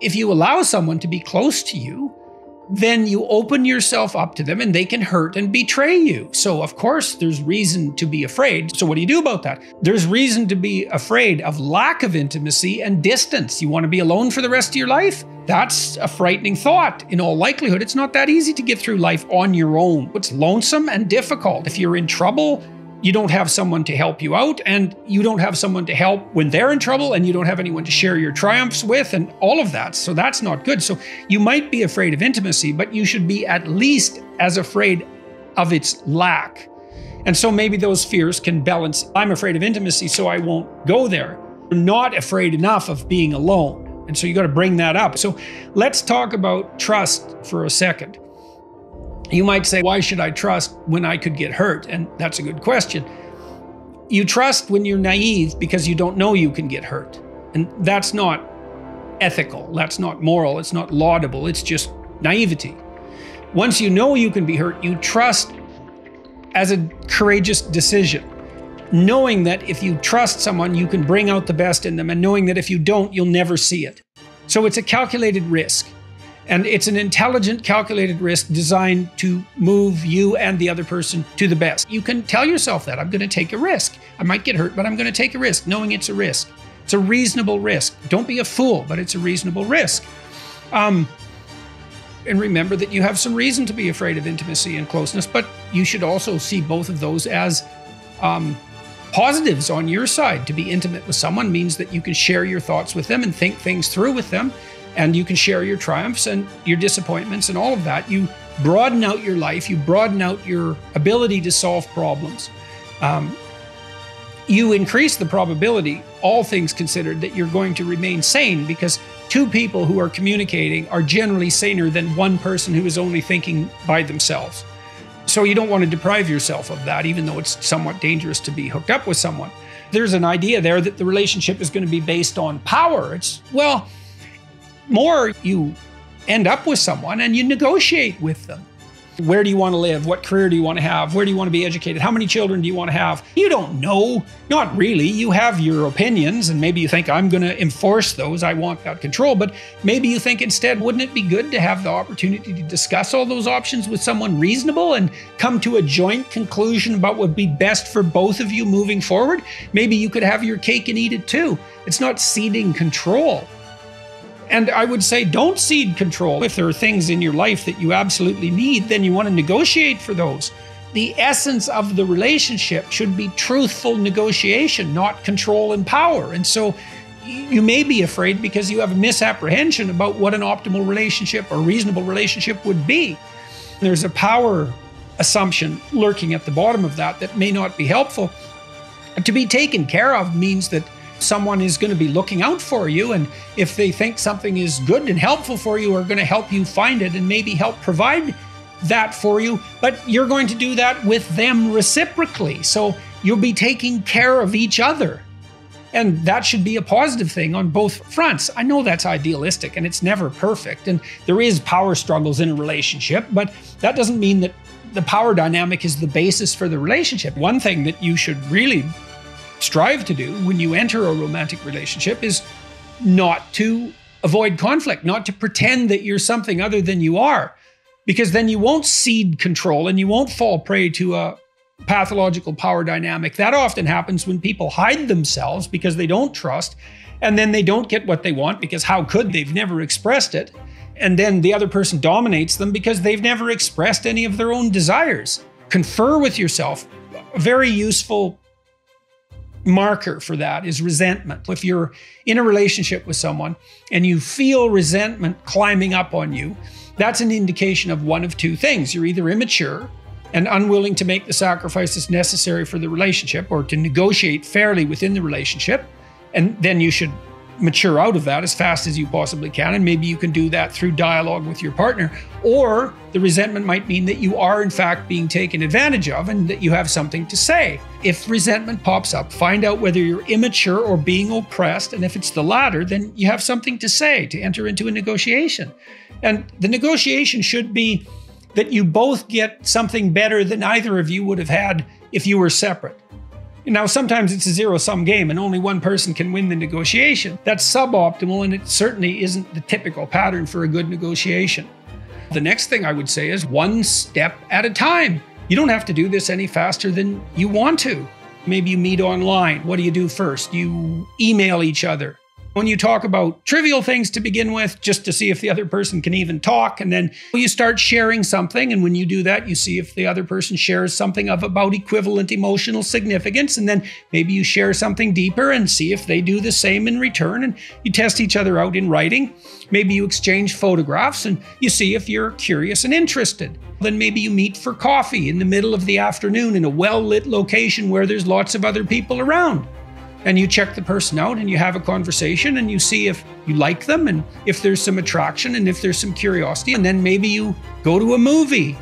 If you allow someone to be close to you, then you open yourself up to them and they can hurt and betray you. So of course, there's reason to be afraid. So what do you do about that? There's reason to be afraid of lack of intimacy and distance. You want to be alone for the rest of your life? That's a frightening thought. In all likelihood, it's not that easy to get through life on your own. It's lonesome and difficult. If you're in trouble, you don't have someone to help you out, and you don't have someone to help when they're in trouble, and you don't have anyone to share your triumphs with, and all of that. So that's not good. So you might be afraid of intimacy, but you should be at least as afraid of its lack. And so maybe those fears can balance. I'm afraid of intimacy, so I won't go there. You're not afraid enough of being alone. And so you got to bring that up. So let's talk about trust for a second. You might say, why should I trust when I could get hurt? And that's a good question. You trust when you're naive because you don't know you can get hurt. And that's not ethical. That's not moral. It's not laudable. It's just naivety. Once you know you can be hurt, you trust as a courageous decision, knowing that if you trust someone, you can bring out the best in them, and knowing that if you don't, you'll never see it. So it's a calculated risk. And it's an intelligent, calculated risk designed to move you and the other person to the best. You can tell yourself that I'm going to take a risk. I might get hurt, but I'm going to take a risk, knowing it's a risk. It's a reasonable risk. Don't be a fool, but it's a reasonable risk. And remember that you have some reason to be afraid of intimacy and closeness, but you should also see both of those as positives on your side. To be intimate with someone means that you can share your thoughts with them and think things through with them. And you can share your triumphs and your disappointments and all of that. You broaden out your life. You broaden out your ability to solve problems. You increase the probability, all things considered, that you're going to remain sane, because two people who are communicating are generally saner than one person who is only thinking by themselves. So you don't want to deprive yourself of that, even though it's somewhat dangerous to be hooked up with someone. There's an idea there that the relationship is going to be based on power. It's, well, more you end up with someone and you negotiate with them. Where do you want to live? What career do you want to have? Where do you want to be educated? How many children do you want to have? You don't know. Not really. You have your opinions, and maybe you think, I'm going to enforce those. I want that control. But maybe you think instead, wouldn't it be good to have the opportunity to discuss all those options with someone reasonable and come to a joint conclusion about what would be best for both of you moving forward? Maybe you could have your cake and eat it too. It's not ceding control. And I would say, don't cede control. If there are things in your life that you absolutely need, then you want to negotiate for those. The essence of the relationship should be truthful negotiation, not control and power. And so you may be afraid because you have a misapprehension about what an optimal relationship or reasonable relationship would be. There's a power assumption lurking at the bottom of that may not be helpful. And to be taken care of means that someone is going to be looking out for you, and if they think something is good and helpful for you, are going to help you find it and maybe help provide that for you, but you're going to do that with them reciprocally. So you'll be taking care of each other. And that should be a positive thing on both fronts. I know that's idealistic and it's never perfect, and there is power struggles in a relationship, but that doesn't mean that the power dynamic is the basis for the relationship. One thing that you should really strive to do when you enter a romantic relationship is not to avoid conflict, not to pretend that you're something other than you are, because then you won't cede control and you won't fall prey to a pathological power dynamic. That often happens when people hide themselves because they don't trust, and then they don't get what they want because how could they've never expressed it, and then the other person dominates them because they've never expressed any of their own desires. Confer with yourself. A very useful marker for that is resentment. If you're in a relationship with someone and you feel resentment climbing up on you, that's an indication of one of two things. You're either immature and unwilling to make the sacrifices necessary for the relationship or to negotiate fairly within the relationship, and then you should mature out of that as fast as you possibly can, and maybe you can do that through dialogue with your partner. Or the resentment might mean that you are in fact being taken advantage of and that you have something to say. If resentment pops up, find out whether you're immature or being oppressed, and if it's the latter, then you have something to say, to enter into a negotiation. And the negotiation should be that you both get something better than either of you would have had if you were separate. Now, sometimes it's a zero-sum game and only one person can win the negotiation. That's suboptimal, and it certainly isn't the typical pattern for a good negotiation. The next thing I would say is one step at a time. You don't have to do this any faster than you want to. Maybe you meet online. What do you do first? You email each other. When you talk about trivial things to begin with, just to see if the other person can even talk, and then you start sharing something, and when you do that, you see if the other person shares something of about equivalent emotional significance, and then maybe you share something deeper and see if they do the same in return, and you test each other out in writing. Maybe you exchange photographs, and you see if you're curious and interested. Then maybe you meet for coffee in the middle of the afternoon in a well-lit location where there's lots of other people around. And you check the person out and you have a conversation and you see if you like them and if there's some attraction and if there's some curiosity. And then maybe you go to a movie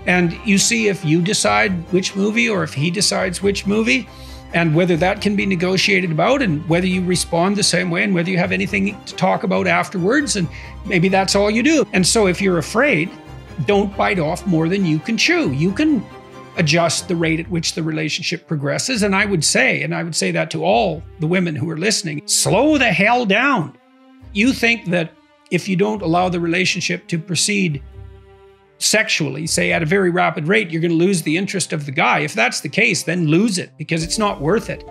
and you see if you decide which movie or if he decides which movie, and whether that can be negotiated about, and whether you respond the same way, and whether you have anything to talk about afterwards. And maybe that's all you do. And so if you're afraid, don't bite off more than you can chew. You can adjust the rate at which the relationship progresses. And I would say that to all the women who are listening, slow the hell down. You think that if you don't allow the relationship to proceed sexually, say at a very rapid rate, you're going to lose the interest of the guy. If that's the case, then lose it, because it's not worth it.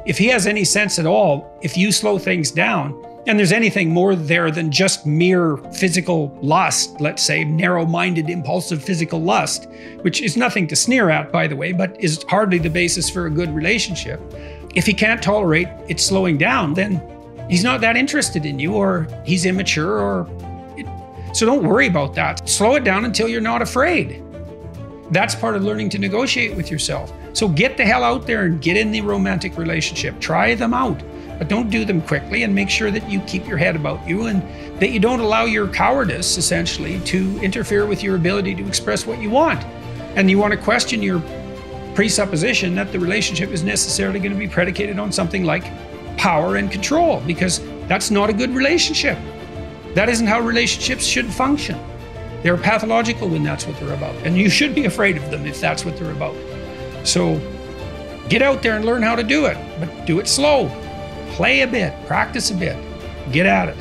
If he has any sense at all, if you slow things down, and there's anything more there than just mere physical lust, let's say narrow-minded, impulsive physical lust, which is nothing to sneer at, by the way, but is hardly the basis for a good relationship. If he can't tolerate it slowing down, then he's not that interested in you, or he's immature, so don't worry about that. Slow it down until you're not afraid. That's part of learning to negotiate with yourself. So get the hell out there and get in the romantic relationship. Try them out. But don't do them quickly, and make sure that you keep your head about you and that you don't allow your cowardice, essentially, to interfere with your ability to express what you want. And you want to question your presupposition that the relationship is necessarily going to be predicated on something like power and control, because that's not a good relationship. That isn't how relationships should function. They're pathological when that's what they're about. And you should be afraid of them if that's what they're about. So get out there and learn how to do it, but do it slow. Play a bit, practice a bit, get at it.